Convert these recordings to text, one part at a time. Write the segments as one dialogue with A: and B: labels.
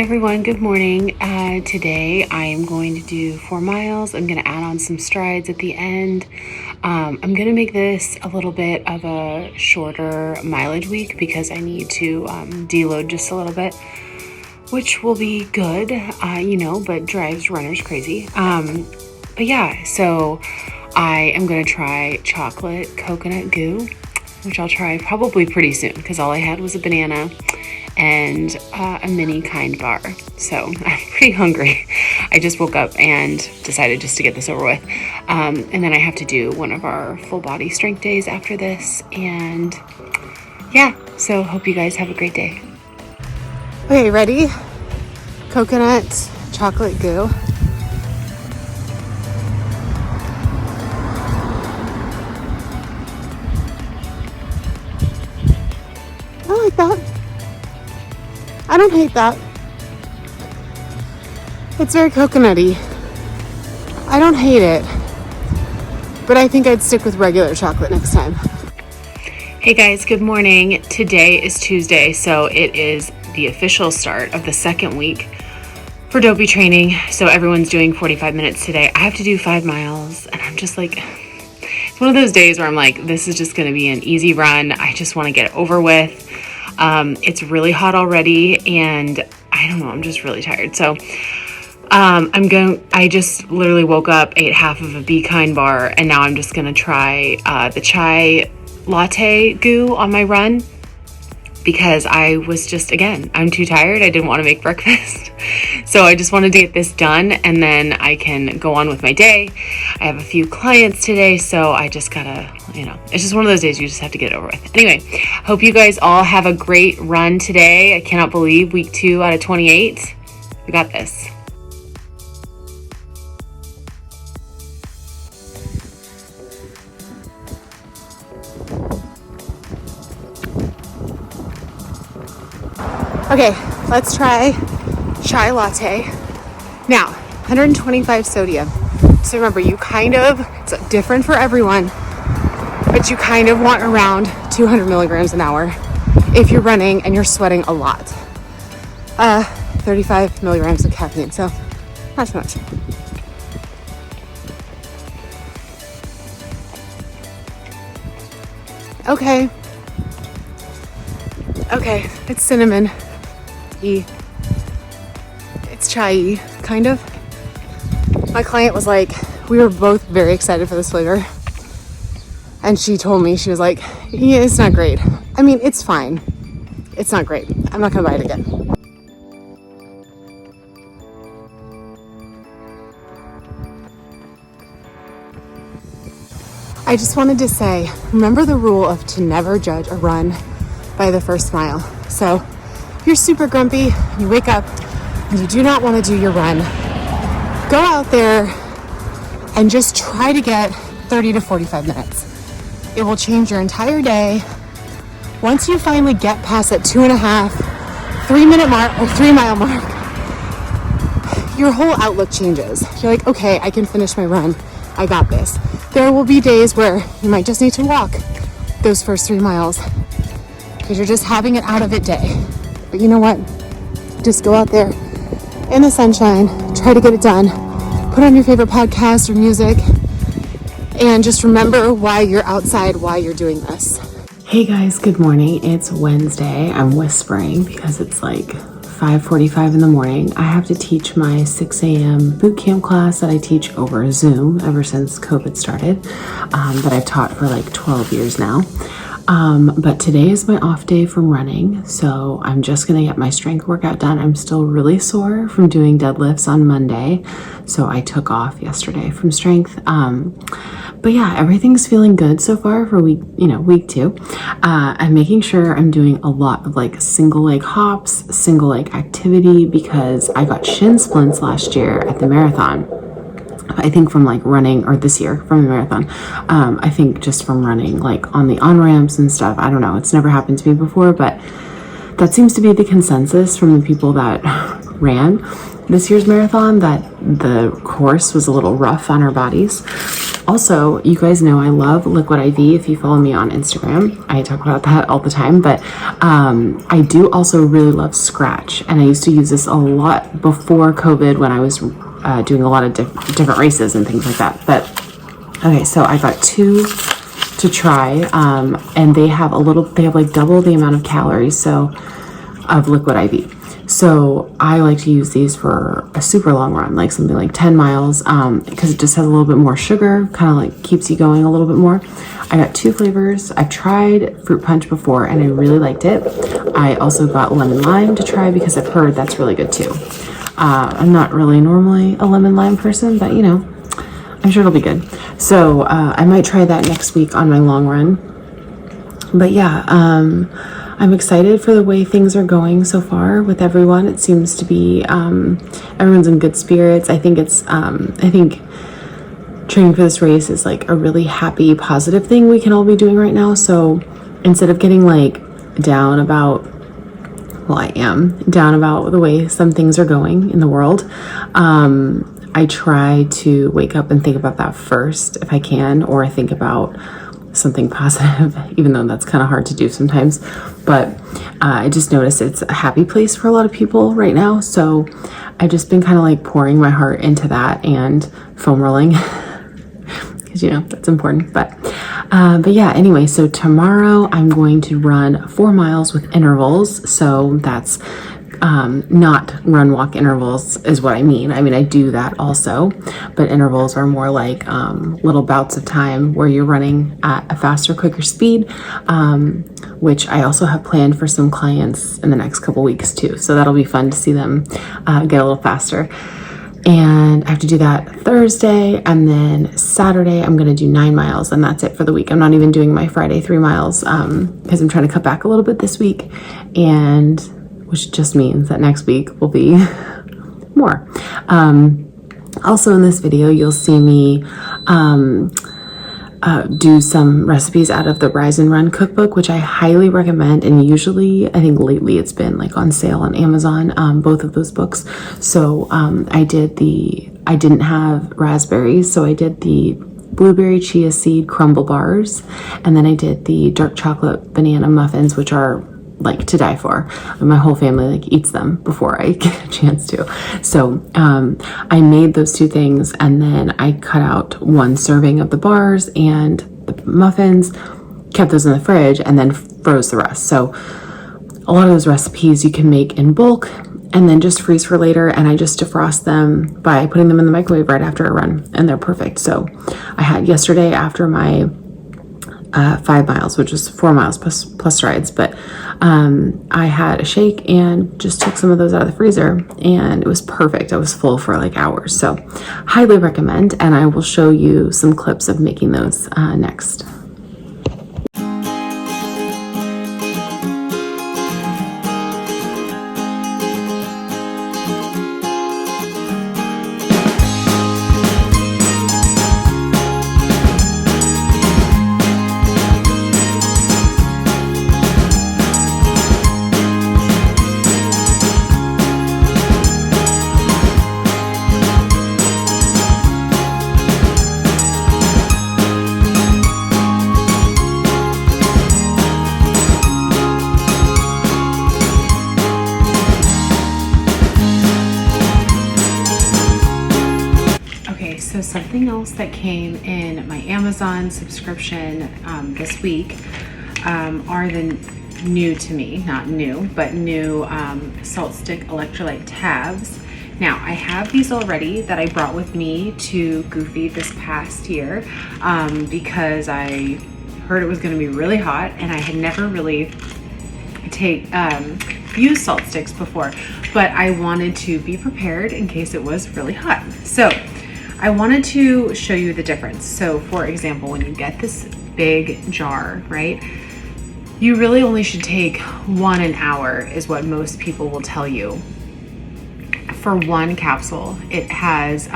A: everyone, good morning. Today I am going to do 4 miles. I'm going to add on some strides at the end. I'm going to make this a little bit of a shorter mileage week because I need to deload just a little bit, which will be good, but drives runners crazy. But yeah, so I am going to try chocolate coconut goo, which I'll try probably pretty soon because all I had was a banana and a mini kind bar. So I'm pretty hungry. I just woke up and decided just to get this over with. And then I have to do one of our full body strength days after this. And yeah, so hope you guys have a great day. Okay, ready? Coconut chocolate goo. I like that. I don't hate that. It's very coconutty. I don't hate it, but I think I'd stick with regular chocolate next time. Hey guys, good morning. Today is Tuesday, so it is the official start of the second week for Dopey training. So everyone's doing 45 minutes today. I have to do 5 miles, and I'm just like, it's one of those days where I'm like, this is just going to be an easy run. I just want to get it over with. It's really hot already, and I don't know, I'm just really tired. So I just literally woke up, ate half of a Be Kind bar, and now I'm just gonna try the chai latte goo on my run because I was just, again, I'm too tired. I didn't want to make breakfast. So I just wanted to get this done, and then I can go on with my day. I have a few clients today, so I just gotta, it's just one of those days you just have to get it over with. Anyway, hope you guys all have a great run today. I cannot believe week 2 out of 28. We got this. Okay, let's try chai latte. Now, 125 sodium. So remember, it's different for everyone, but you kind of want around 200 milligrams an hour if you're running and you're sweating a lot. 35 milligrams of caffeine, so not too much. Okay, it's cinnamon. It's chai, kind of. My client was like, we were both very excited for this flavor. And she told me, she was like, yeah, it's not great. I mean, it's fine. It's not great. I'm not gonna buy it again. I just wanted to say, remember the rule of to never judge a run by the first mile. So if you're super grumpy, you wake up and you do not want to do your run, go out there and just try to get 30 to 45 minutes. It will change your entire day. Once you finally get past that 2.5, 3 minute mark or 3 mile mark, your whole outlook changes. You're like, okay, I can finish my run. I got this. There will be days where you might just need to walk those first 3 miles because you're just having an out of it day. But you know what? Just go out there in the sunshine, try to get it done, put on your favorite podcast or music, and just remember why you're outside, why you're doing this. Hey guys, good morning. It's Wednesday. I'm whispering because it's like 5:45 in the morning. I have to teach my 6 a.m. boot camp class that I teach over Zoom ever since COVID started, that I've taught for like 12 years now. But today is my off day from running, so I'm just gonna get my strength workout done. I'm still really sore from doing deadlifts on Monday, so I took off yesterday from strength. But yeah, everything's feeling good so far for week 2. I'm making sure I'm doing a lot of like single leg hops, single leg activity because I got shin splints last year at the marathon. I think from like running, or this year from the marathon, I think just from running like on the on-ramps and stuff. I don't know, it's never happened to me before, but that seems to be the consensus from the people that ran this year's marathon, that the course was a little rough on our bodies. Also, you guys know I love Liquid IV. If you follow me on Instagram, I talk about that all the time, but I do also really love Scratch, and I used to use this a lot before COVID when I was doing a lot of different races and things like that. But okay, so I got 2 to try, and they have like double the amount of calories of Liquid IV. So I like to use these for a super long run, like something like 10 miles, because it just has a little bit more sugar, kind of like keeps you going a little bit more. I got 2 flavors. I've tried fruit punch before and I really liked it. I also got lemon lime to try because I've heard that's really good too. I'm not really normally a lemon lime person, but you know, I'm sure it'll be good. So I might try that next week on my long run. But yeah, I'm excited for the way things are going so far with everyone. It seems to be everyone's in good spirits. I think training for this race is like a really happy, positive thing we can all be doing right now. So instead of getting like down about, well, I am down about the way some things are going in the world, I try to wake up and think about that first if I can, or think about something positive, even though that's kind of hard to do sometimes. But I just noticed it's a happy place for a lot of people right now. So I've just been kind of like pouring my heart into that and foam rolling because, you know, that's important. But yeah, anyway, so tomorrow I'm going to run 4 miles with intervals. So that's not run walk intervals is what I mean. I mean, I do that also, but intervals are more like little bouts of time where you're running at a faster, quicker speed, which I also have planned for some clients in the next couple weeks too. So that'll be fun to see them get a little faster. And I have to do that Thursday, and then Saturday I'm going to do 9 miles, and that's it for the week. I'm not even doing my Friday 3 miles because I'm trying to cut back a little bit this week, and which just means that next week will be more. Also in this video, you'll see me do some recipes out of the Rise and Run cookbook, which I highly recommend. And usually, I think lately it's been like on sale on Amazon, both of those books. So I didn't have raspberries, so I did the blueberry chia seed crumble bars, and then I did the dark chocolate banana muffins, which are like to die for. My whole family like eats them before I get a chance to. So I made those 2 things, and then I cut out 1 serving of the bars and the muffins, kept those in the fridge, and then froze the rest. So a lot of those recipes you can make in bulk and then just freeze for later, and I just defrost them by putting them in the microwave right after a run, and they're perfect. So I had yesterday after my 5 miles, which was 4 miles plus strides, but I had a shake and just took some of those out of the freezer, and it was perfect. I was full for like hours. So highly recommend, and I will show you some clips of making those next. So something else that came in my Amazon subscription this week are the new to me, not new, but new salt stick electrolyte tabs. Now I have these already that I brought with me to Goofy this past year because I heard it was going to be really hot, and I had never really used salt sticks before, but I wanted to be prepared in case it was really hot. So I wanted to show you the difference. So for example, when you get this big jar, right, you really only should take 1 an hour is what most people will tell you. For 1 capsule, it has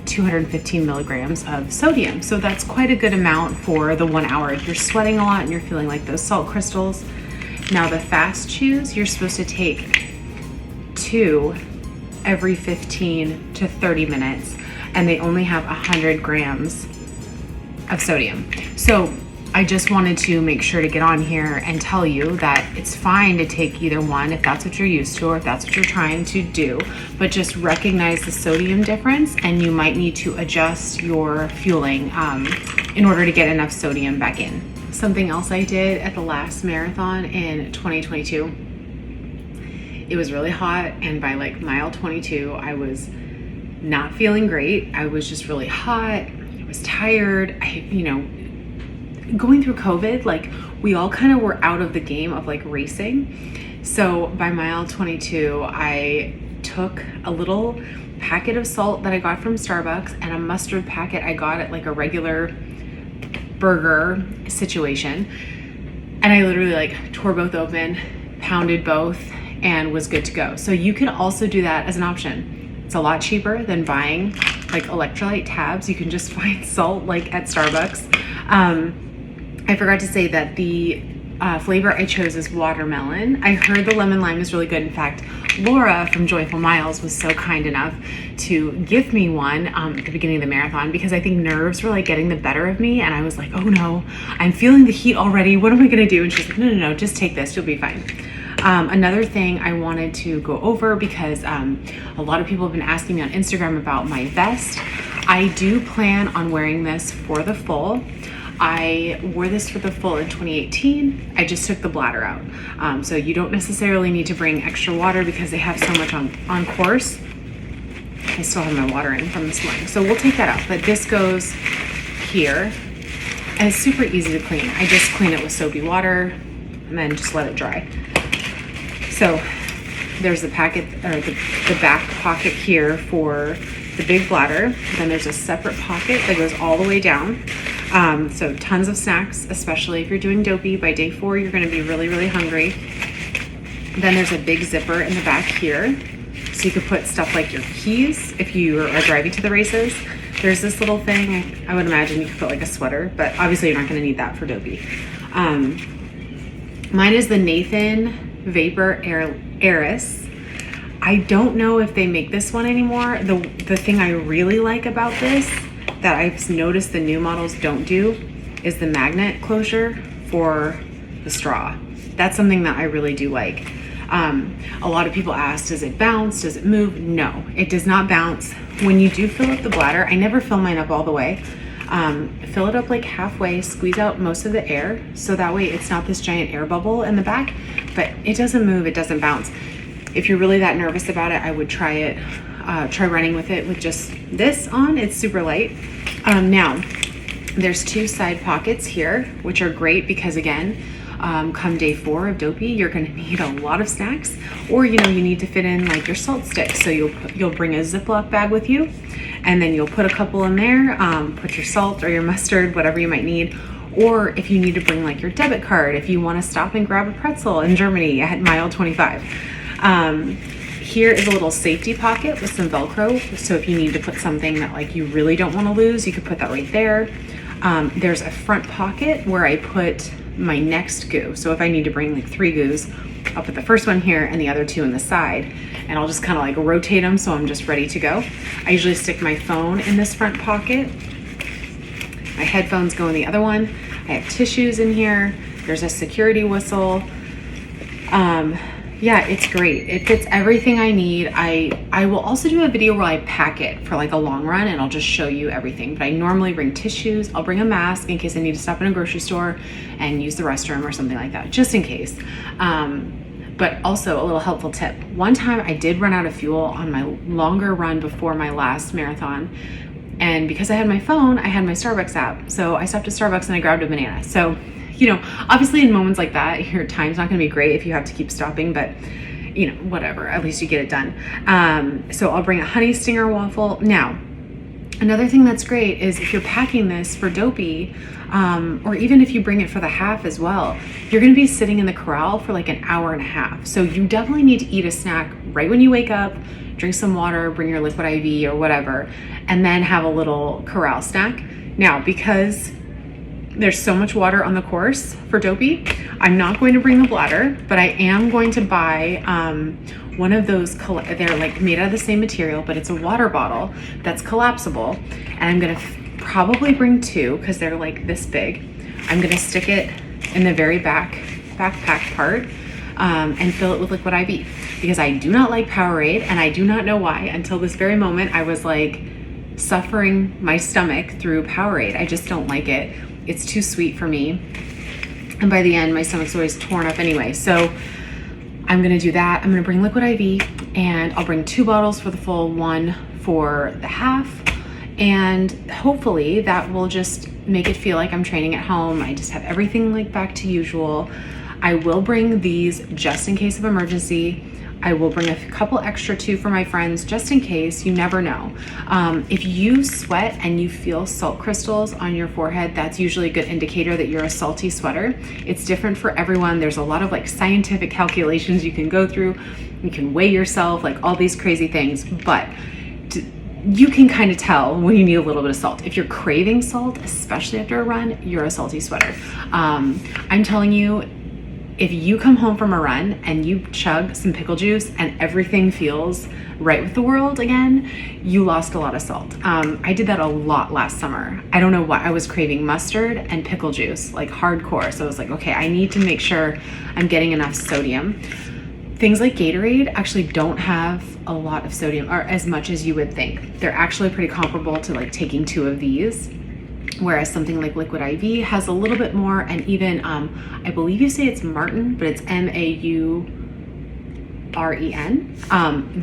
A: 215 milligrams of sodium. So that's quite a good amount for the 1 hour. If you're sweating a lot and you're feeling like those salt crystals. Now the fast chews, you're supposed to take 2 every 15 to 30 minutes. And they only have 100 grams of sodium. So I just wanted to make sure to get on here and tell you that it's fine to take either one if that's what you're used to or if that's what you're trying to do, but just recognize the sodium difference and you might need to adjust your fueling in order to get enough sodium back in. Something else I did at the last marathon in 2022, it was really hot, and by like mile 22, I was not feeling great. I was just really hot. I was tired. Going through COVID, like we all kind of were out of the game of like racing. So by mile 22, I took a little packet of salt that I got from Starbucks and a mustard packet I got at like a regular burger situation. And I literally like tore both open, pounded both, and was good to go. So you can also do that as an option. It's a lot cheaper than buying like electrolyte tabs. You can just find salt like at Starbucks. I forgot to say that the flavor I chose is watermelon. I heard the lemon lime is really good. In fact, Laura from Joyful Miles was so kind enough to give me one at the beginning of the marathon because I think nerves were like getting the better of me, and I was like, oh no, I'm feeling the heat already. What am I gonna do? And she's like, no, just take this, you'll be fine. Another thing I wanted to go over because a lot of people have been asking me on Instagram about my vest. I do plan on wearing this for the full. I wore this for the full in 2018. I just took the bladder out. So you don't necessarily need to bring extra water because they have so much on course. I still have my water in from this morning. So we'll take that out. But this goes here and it's super easy to clean. I just clean it with soapy water and then just let it dry. So there's the packet or the back pocket here for the big bladder. Then there's a separate pocket that goes all the way down. So tons of snacks, especially if you're doing Dopey. By day 4, you're gonna be really, really hungry. Then there's a big zipper in the back here. So you could put stuff like your keys if you are driving to the races. There's this little thing, I would imagine you could put like a sweater, but obviously you're not gonna need that for Dopey. Mine is the Nathan Vapor Heiress. I don't know if they make this one anymore. The thing I really like about this that I've noticed the new models don't do is the magnet closure for the straw. That's something that I really do like. A lot of people ask, does it bounce? Does it move? No, it does not bounce. When you do fill up the bladder, I never fill mine up all the way. Fill it up like halfway, squeeze out most of the air, so that way it's not this giant air bubble in the back, but it doesn't move, it doesn't bounce. If you're really that nervous about it, I would try it. Try running with it with just this on. It's super light. Now, there's 2 side pockets here, which are great because again, come day 4 of Dopey, you're gonna need a lot of snacks, or you need to fit in like your salt sticks. So you'll bring a Ziploc bag with you, and then you'll put a couple in there, put your salt or your mustard, whatever you might need. Or if you need to bring like your debit card, if you wanna stop and grab a pretzel in Germany at mile 25. Here is a little safety pocket with some Velcro. So if you need to put something that like you really don't want to lose, you could put that right there. There's a front pocket where I put my next goo. So if I need to bring like 3 goos, I'll put the first one here and the other 2 in the side, and I'll just kind of like rotate them so I'm just ready to go. I usually stick my phone in this front pocket. My headphones go in the other one. I have tissues in here. There's a security whistle. Yeah, it's great. It fits everything I need. I will also do a video where I pack it for like a long run and I'll just show you everything. But I normally bring tissues. I'll bring a mask in case I need to stop in a grocery store and use the restroom or something like that, just in case. But also a little helpful tip. One time I did run out of fuel on my longer run before my last marathon. And because I had my phone, I had my Starbucks app. So I stopped at Starbucks and I grabbed a banana. So obviously in moments like that, your time's not gonna be great if you have to keep stopping, but whatever, at least you get it done. So I'll bring a honey stinger waffle. Now, another thing that's great is if you're packing this for Dopey, or even if you bring it for the half as well, you're gonna be sitting in the corral for like an hour and a half. So you definitely need to eat a snack right when you wake up, drink some water, bring your liquid IV or whatever, and then have a little corral snack. Now, because there's so much water on the course for Dopey, I'm not going to bring the bladder, but I am going to buy one of those, they're like made out of the same material, but it's a water bottle that's collapsible. And I'm gonna probably bring 2 because they're like this big. I'm gonna stick it in the very backpack part and fill it with liquid IV because I do not like Powerade, and I do not know why. Until this very moment, I was like suffering my stomach through Powerade. I just don't like it. It's too sweet for me. And by the end, my stomach's always torn up anyway. So I'm gonna do that. I'm gonna bring liquid IV, and I'll bring 2 bottles for the full, 1 for the half. And hopefully that will just make it feel like I'm training at home. I just have everything like back to usual. I will bring these just in case of emergency. I will bring a couple extra too for my friends, just in case. You never know. If you sweat and you feel salt crystals on your forehead, that's usually a good indicator that you're a salty sweater. It's different for everyone. There's a lot of like scientific calculations you can go through. You can weigh yourself, like all these crazy things, but you can kind of tell when you need a little bit of salt. If you're craving salt, especially after a run, you're a salty sweater. I'm telling you, if you come home from a run and you chug some pickle juice and everything feels right with the world again, you lost a lot of salt. I did that a lot last summer. I don't know what, I was craving mustard and pickle juice, like hardcore. So I was like, okay, I need to make sure I'm getting enough sodium. Things like Gatorade actually don't have a lot of sodium, or as much as you would think. They're actually pretty comparable to like taking 2 of these. Whereas something like liquid IV has a little bit more, and even I believe you say it's Martin, but it's MAUREN.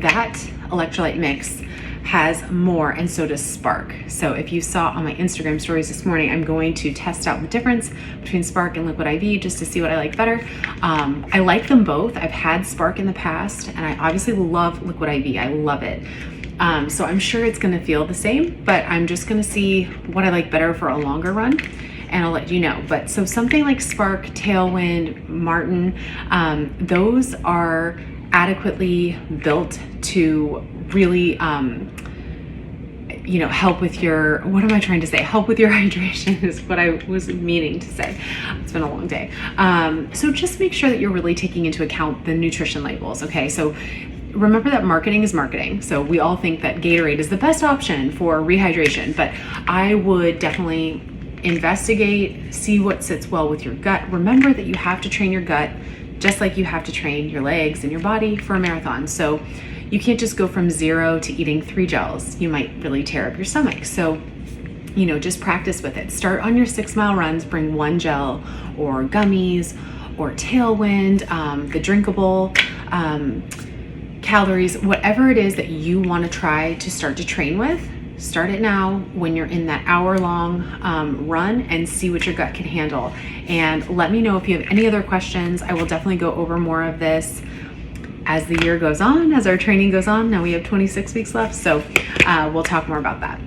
A: That electrolyte mix has more, and so does Spark. So if you saw on my Instagram stories this morning, I'm going to test out the difference between Spark and liquid IV just to see what I like better. I like them both. I've had Spark in the past, and I obviously love liquid IV. I love it. So I'm sure it's gonna feel the same, but I'm just gonna see what I like better for a longer run, and I'll let you know. But so something like Spark, Tailwind, Martin, those are adequately built to really, help with your, what am I trying to say? Help with your hydration is what I was meaning to say. It's been a long day. So just make sure that you're really taking into account the nutrition labels, okay? So remember that marketing is marketing. So we all think that Gatorade is the best option for rehydration, but I would definitely investigate, see what sits well with your gut. Remember that you have to train your gut just like you have to train your legs and your body for a marathon. So you can't just go from 0 to eating 3 gels. You might really tear up your stomach. So, just practice with it. Start on your 6-mile runs, bring 1 gel or gummies or Tailwind, the drinkable, calories, whatever it is that you want to try to start to train with. Start it now when you're in that hour-long run, and see what your gut can handle. And let me know if you have any other questions. I will definitely go over more of this as the year goes on, as our training goes on. Now we have 26 weeks left, so we'll talk more about that.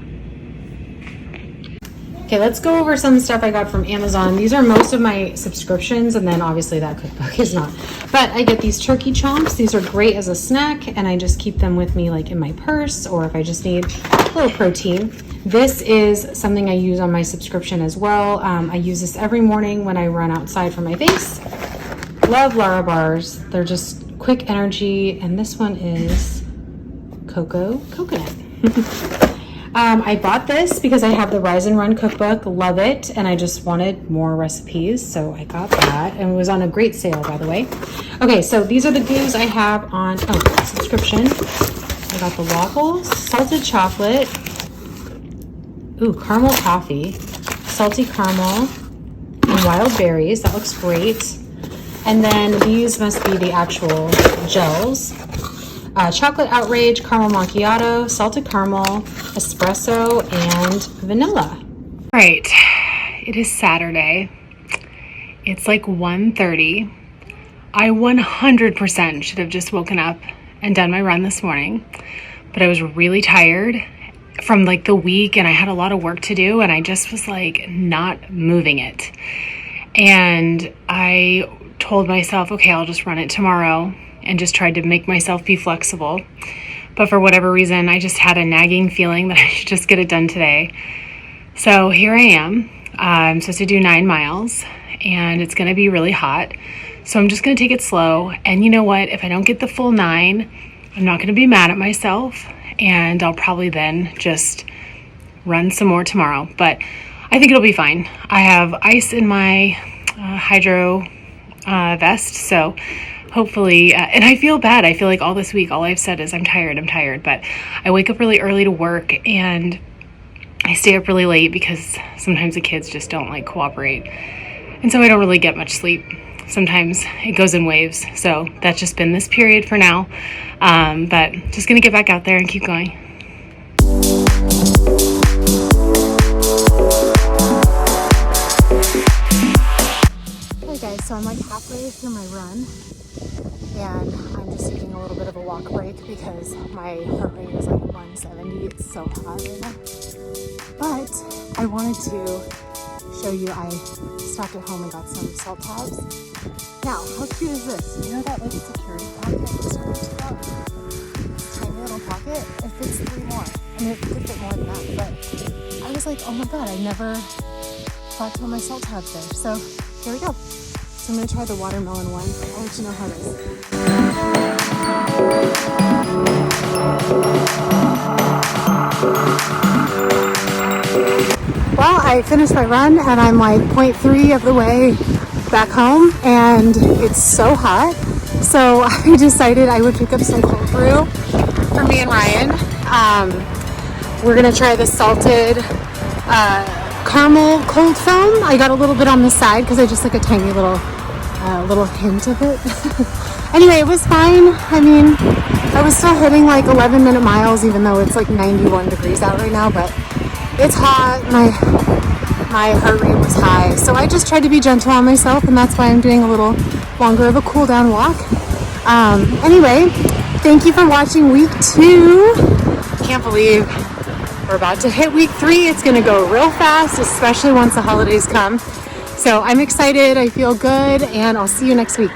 A: Okay, let's go over some stuff I got from Amazon. These are most of my subscriptions, and then obviously that cookbook is not. But I get these turkey chomps. These are great as a snack, and I just keep them with me like in my purse, or if I just need a little protein. This is something I use on my subscription as well. I use this every morning when I run outside for my base. Love Lara bars. They're just quick energy, and this one is coconut. I bought this because I have the Rise and Run cookbook, love it, and I just wanted more recipes, so I got that, and it was on a great sale, by the way. Okay, so these are the goos I have on subscription. I got the waffles, salted chocolate, caramel toffee, salty caramel, and wild berries. That looks great. And then these must be the actual gels. Chocolate outrage, caramel macchiato, salted caramel, espresso, and vanilla. All right, it is Saturday. It's like 1:30. I 100% should have just woken up and done my run this morning, but I was really tired from like the week, and I had a lot of work to do, and I just was like not moving it. And I told myself, okay, I'll just run it tomorrow, and just tried to make myself be flexible. But for whatever reason, I just had a nagging feeling that I should just get it done today. So here I am. I'm supposed to do 9 miles, and it's going to be really hot. So I'm just going to take it slow. And you know what? If I don't get the full 9, I'm not going to be mad at myself. And I'll probably then just run some more tomorrow, but I think it'll be fine. I have ice in my hydro vest, so hopefully, and I feel bad. I feel like all this week, all I've said is I'm tired, but I wake up really early to work and I stay up really late because sometimes the kids just don't like cooperate. And so I don't really get much sleep. Sometimes it goes in waves. So that's just been this period for now. But just going to get back out there and keep going. Hey guys, so I'm like halfway through my run and I'm just taking a little bit of a walk break because my heart rate is like 170. It's so hot right now. But I wanted to show you I stopped at home and got some salt tabs. Now, how cute is this? You know that like security pocket I just talked about? This tiny little pocket? It fits 3 more. I mean, it could fit more than that, but I was like, oh my god, I never thought to put my salt tabs there. So here we go. So I'm gonna try the watermelon one. I'll let you know how it is. Well, I finished my run and I'm like 0.3 of the way back home and it's so hot. So I decided I would pick up some cold brew for me and Ryan. We're gonna try the salted caramel cold foam. I got a little bit on the side because I just like a tiny little hint of it. Anyway, it was fine. I mean, I was still hitting like 11-minute miles even though it's like 91 degrees out right now, but it's hot. My heart rate was high. So I just tried to be gentle on myself and that's why I'm doing a little longer of a cool down walk. Anyway, thank you for watching week 2. Can't believe we're about to hit week 3. It's gonna go real fast, especially once the holidays come. So I'm excited, I feel good, and I'll see you next week.